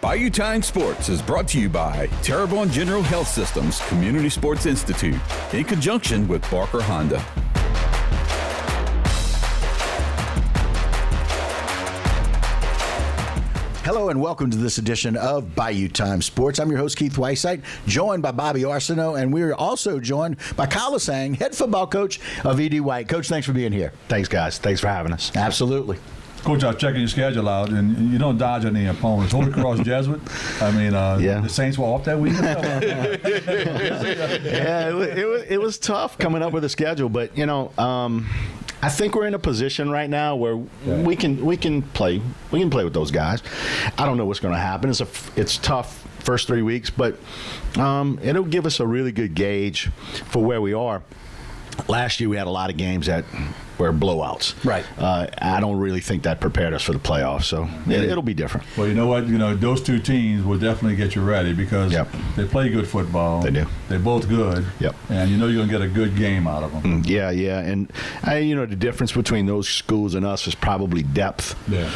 Bayou Time Sports is brought to you by Terrebonne General Health Systems Community Sports Institute in conjunction with Barker Honda. Hello and welcome to this edition of Bayou Time Sports. I'm your host, Keith Whiteside, joined by Bobby Arsenault, and we're also joined by Kyle Lasang, head football coach of E.D. White. Coach, thanks for being here. Thanks, guys. Thanks for having us. Absolutely. Coach, I was checking your schedule out, and you don't dodge any opponents. Holy Cross Jesuit. I mean, the Saints were off that week. Yeah, it was tough coming up with a schedule, but I think we're in a position right now where we can play with those guys. I don't know what's going to happen. It's tough first 3 weeks, but it'll give us a really good gauge for where we are. Last year we had a lot of games that were blowouts. Right. I don't really think that prepared us for the playoffs, so it'll be different. Well, you know what? Those two teams will definitely get you ready because they play good football. They do. They're both good. Yep. And you're going to get a good game out of them. Yeah. And the difference between those schools and us is probably depth. Yeah.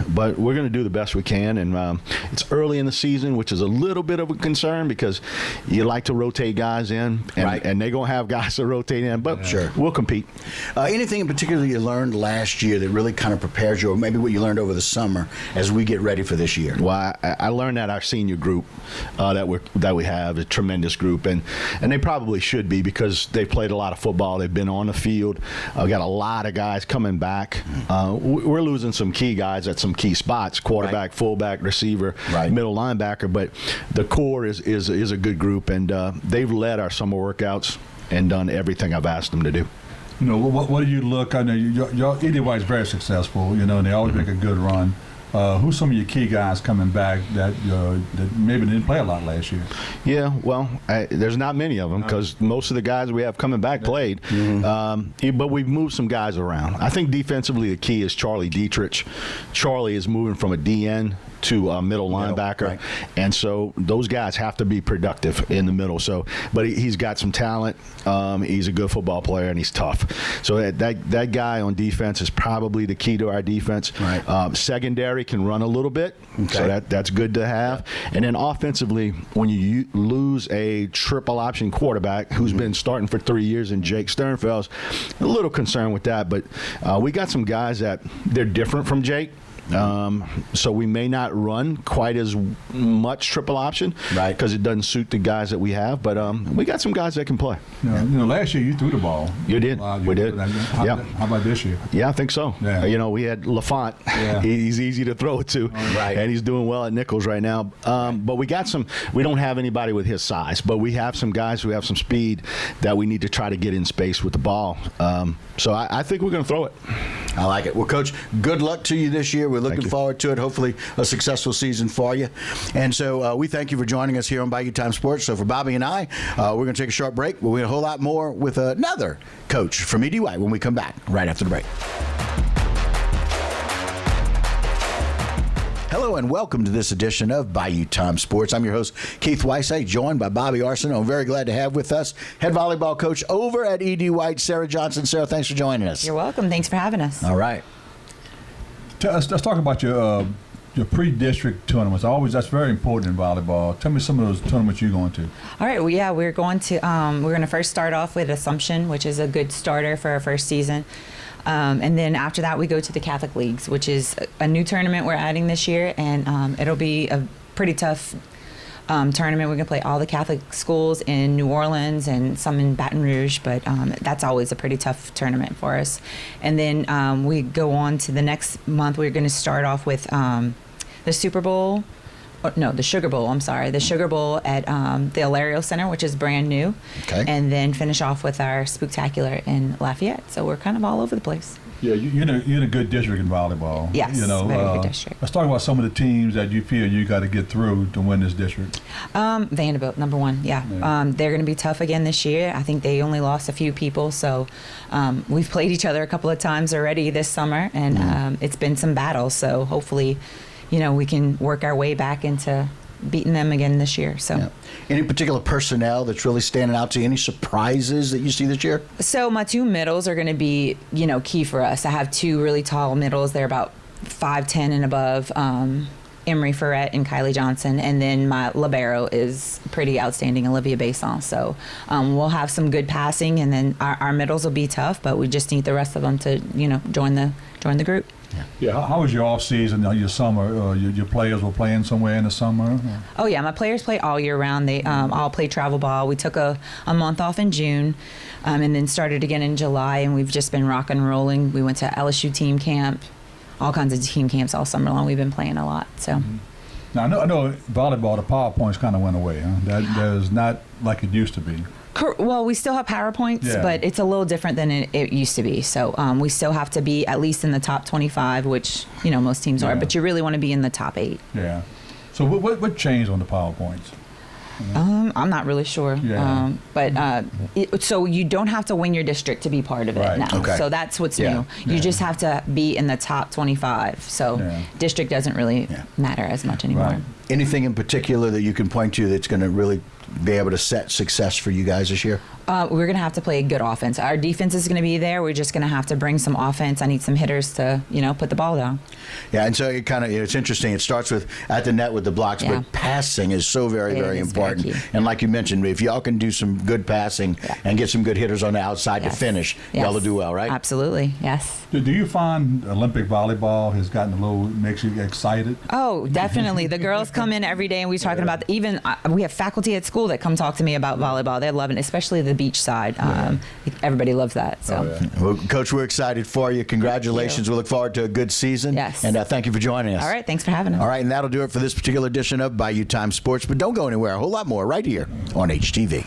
But we're going to do the best we can, and it's early in the season, which is a little bit of a concern because you like to rotate guys in, and they're going to have guys to rotate in, but Sure. we'll compete. Anything in particular you learned last year that really kind of prepares you, or maybe what you learned over the summer as we get ready for this year? Well, I learned that our senior group that we have is a tremendous group, and they probably should be because they've played a lot of football. They've been on the field. Got a lot of guys coming back. We're losing some key guys at some key spots: quarterback, fullback, receiver, middle linebacker. But the core is a good group, and they've led our summer workouts and done everything I've asked them to do. What do you look? I know E.D. White's very successful, and they always make a good run. Who's some of your key guys coming back that maybe didn't play a lot last year? Yeah, well, there's not many of them because most of the guys we have coming back played. But we've moved some guys around. I think defensively the key is Charlie Dietrich. Charlie is moving from a DN to a middle linebacker, and so those guys have to be productive in the middle. So, but he's got some talent. He's a good football player, and he's tough. So that guy on defense is probably the key to our defense. Secondary can run a little bit, so that's good to have. And then offensively, when you lose a triple option quarterback who's been starting for 3 years in Jake Sternfels, a little concerned with that. But we got some guys that they're different from Jake. So we may not run quite as much triple option because it doesn't suit the guys that we have, but we got some guys that can play. Last year you threw the ball. You did. We did. How about this year? Yeah, I think so. Yeah. We had LaFont. Yeah. He's easy to throw it to, and he's doing well at nickels right now. But we got some. We don't have anybody with his size, but we have some guys who have some speed that we need to try to get in space with the ball. So I think we're going to throw it. I like it. Well, Coach, good luck to you this year. We're looking forward to it. Hopefully a successful season for you. And so we thank you for joining us here on Bayou Time Sports. So for Bobby and I, we're going to take a short break. We'll get a whole lot more with another coach from E.D. White when we come back right after the break. Hello and welcome to this edition of Bayou Time Sports. I'm your host, Keith Whiteside, joined by Bobby Arsenault. I'm very glad to have with us head volleyball coach over at E.D. White, Sarah Johnson. Sarah, thanks for joining us. You're welcome. Thanks for having us. All right. Let's talk about your pre-district tournaments. That's very important in volleyball. Tell me some of those tournaments you're going to. All right. Well, yeah, we're going to first start off with Assumption, which is a good starter for our first season. And then after that, we go to the Catholic Leagues, which is a new tournament we're adding this year, and it'll be a pretty tough tournament. We're going to play all the Catholic schools in New Orleans and some in Baton Rouge, but that's always a pretty tough tournament for us. And then we go on to the next month. We're going to start off with the Super Bowl. The Sugar Bowl, I'm sorry. The Sugar Bowl at the Alario Center, which is brand new. Okay. And then finish off with our Spooktacular in Lafayette. So we're kind of all over the place. Yeah, you're in a good district in volleyball. Yes, very good district. Let's talk about some of the teams that you feel you got to get through to win this district. Vanderbilt, number one, yeah. They're going to be tough again this year. I think they only lost a few people, so we've played each other a couple of times already this summer, and it's been some battles, so hopefully we can work our way back into beating them again this year. So, any particular personnel that's really standing out to you? Any surprises that you see this year? So my two middles are going to be, key for us. I have two really tall middles. They're about 5'10" and above. Emery Ferret and Kylie Johnson, and then my libero is pretty outstanding, Olivia Besson. So we'll have some good passing, and then our middles will be tough, but we just need the rest of them to join the group. Yeah. How was your off season? Your summer? Your players were playing somewhere in the summer? Oh yeah, my players play all year round. They all play travel ball. We took a month off in June, and then started again in July, and we've just been rock and rolling. We went to LSU team camp, all kinds of team camps all summer long. We've been playing a lot. So. Mm-hmm. Now I know volleyball, the PowerPoints kind of went away. Huh? That is not like it used to be. Well, we still have PowerPoints, but it's a little different than it used to be. So we still have to be at least in the top 25, which most teams are. But you really want to be in the top 8. Yeah. So what changed on the PowerPoints? I'm not really sure. Yeah. So you don't have to win your district to be part of it now. Okay. So that's what's new. You just have to be in the top 25. So district doesn't really matter as much anymore. Right. Anything in particular that you can point to that's going to really be able to set success for you guys this year? We're going to have to play a good offense. Our defense is going to be there. We're just going to have to bring some offense. I need some hitters to, put the ball down. Yeah, and so it's interesting. It starts with at the net with the blocks, but passing is so very, very important. Very and like you mentioned, if y'all can do some good passing and get some good hitters on the outside to finish, y'all will do well, right? Absolutely, yes. Do you find Olympic volleyball has gotten makes you excited? Oh, definitely. The girls come in every day and we're talking about, even we have faculty at school that come talk to me about volleyball. They're loving it, especially the beach side. Everybody loves that. So, Well, Coach, we're excited for you. Congratulations. We look forward to a good season. Yes. And thank you for joining us. All right. Thanks for having us. All right. And that'll do it for this particular edition of Bayou Time Sports. But don't go anywhere. A whole lot more right here on HTV.